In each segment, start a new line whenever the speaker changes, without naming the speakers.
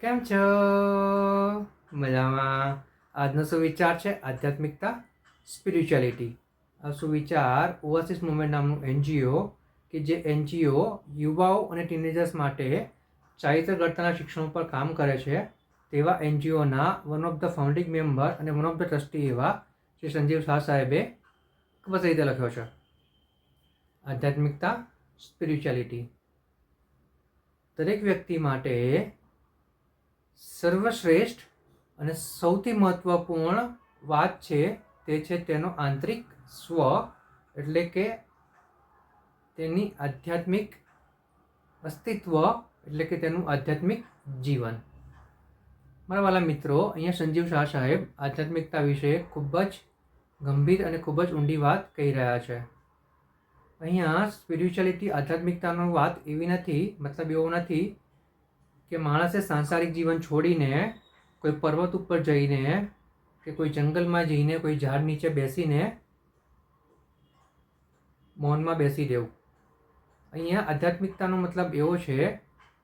કેમ છો? મજામાં. આજનો સુવિચાર છે આધ્યાત્મિકતા, સ્પિરિચ્યુઆલિટી. આ સુવિચાર ઓએસિસ મુવમેન્ટ નામનું એનજીઓ કે જે એનજીઓ યુવાઓ અને ટીનેજર્સ માટે ચારિત્ર ઘડતરના શિક્ષણ પર કામ કરે છે તેવા એનજીઓના one of the founding member અને વન ઓફ ધ ટ્રસ્ટી એવા શ્રી સંજીવ શાહ સાહેબે બસ રીતે લખ્યો છે. આધ્યાત્મિકતા, સ્પિરિચ્યુઆલિટી દરેક વ્યક્તિ માટે સર્વશ્રેષ્ઠ અને સૌથી મહત્વપૂર્ણ વાત છે તે છે તેનો આંતરિક સ્વ, એટલે કે તેની આધ્યાત્મિક અસ્તિત્વ, એટલે કે તેનું આધ્યાત્મિક જીવન. મારા વાલા મિત્રો, અહીંયા સંજીવ શાહ સાહેબ આધ્યાત્મિકતા વિશે ખૂબ જ ગંભીર અને ખૂબ જ ઊંડી વાત કહી રહ્યા છે. અહીંયા સ્પિરિચ્યુઆલિટી, આધ્યાત્મિકતાનો વાત એવી નથી, મતલબ એવો નથી કે માણસે સાંસારિક જીવન છોડીને કોઈ પર્વત ઉપર જઈને કે કોઈ જંગલમાં જઈને કોઈ ઝાડ નીચે બેસીને મૌનમાં બેસી રહેવું. અહીંયા આધ્યાત્મિકતાનો મતલબ એવો છે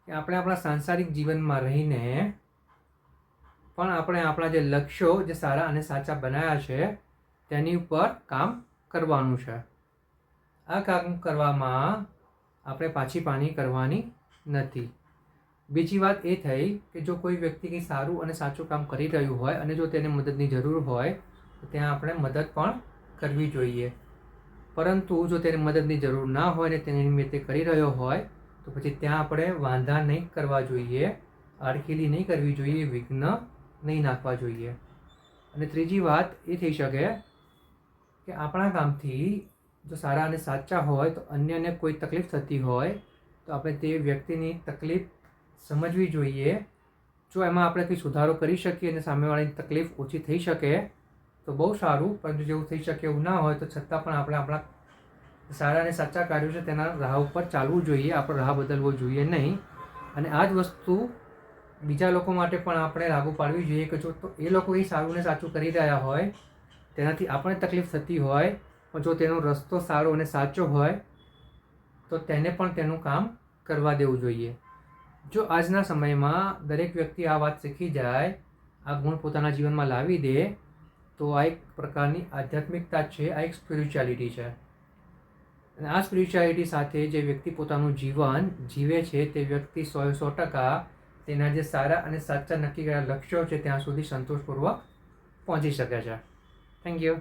કે આપણે આપણા સાંસારિક જીવનમાં રહીને પણ આપણે આપણા જે લક્ષ્યો જે સારા અને સાચા બનાવ્યા છે તેની ઉપર કામ કરવાનું છે. આ કામ કરવામાં આપણે પાછી પાની કરવાની નથી. બીજી વાત એ થઈ કે જો કોઈ વ્યક્તિ કંઈ સારું અને સાચું કામ કરી રહ્યું હોય અને જો તેને મદદની જરૂર હોય તો ત્યાં આપણે મદદ પણ કરવી જોઈએ. પરંતુ જો તેને મદદની જરૂર ના હોય ને તેને નિમિત્તે કરી રહ્યો હોય તો પછી ત્યાં આપણે વાંધા નહીં કરવા જોઈએ, આડખીલી નહીં કરવી જોઈએ, વિઘ્ન નહીં નાખવા જોઈએ. અને ત્રીજી વાત એ થઈ શકે કે આપણા કામથી જો સારા અને સાચા હોય તો અન્યને કોઈ તકલીફ થતી હોય તો આપણે તે વ્યક્તિની તકલીફ સમજવી જોઈએ. જો એમાં આપણે કંઈ સુધારો કરી શકીએ અને સામેવાળાની તકલીફ ઓછી થઈ શકે તો બહુ સારું, પરંતુ જેવું થઈ શકે એવું ના હોય તો છતાં પણ આપણે આપણા સારા અને સાચા કાર્યો છે તેના રાહ ઉપર ચાલવું જોઈએ, આપણો રાહ બદલવો જોઈએ નહીં. અને આ જ વસ્તુ બીજા લોકો માટે પણ આપણે લાગુ પાડવી જોઈએ કે જો તો એ લોકો એ સારું ને સાચું કરી રહ્યા હોય, તેનાથી આપણને તકલીફ થતી હોય, પણ જો તેનો રસ્તો સારો અને સાચો હોય તો તેને પણ તેનું કામ કરવા દેવું જોઈએ. જો આજના સમયમાં દરેક વ્યક્તિ આ વાત શીખી જાય, આ ગુણ પોતાના જીવનમાં લાવી દે તો આ એક પ્રકારની આધ્યાત્મિકતા છે, આ એક સ્પિરિચ્યુઆલિટી છે. અને આ સ્પિરિચ્યુઆલિટી સાથે જે વ્યક્તિ પોતાનું જીવન જીવે છે તે વ્યક્તિ 100% તેના જે સારા અને સાચા નક્કી કરેલા લક્ષ્યો છે ત્યાં સુધી સંતોષપૂર્વક પહોંચી શકે છે. Thank you.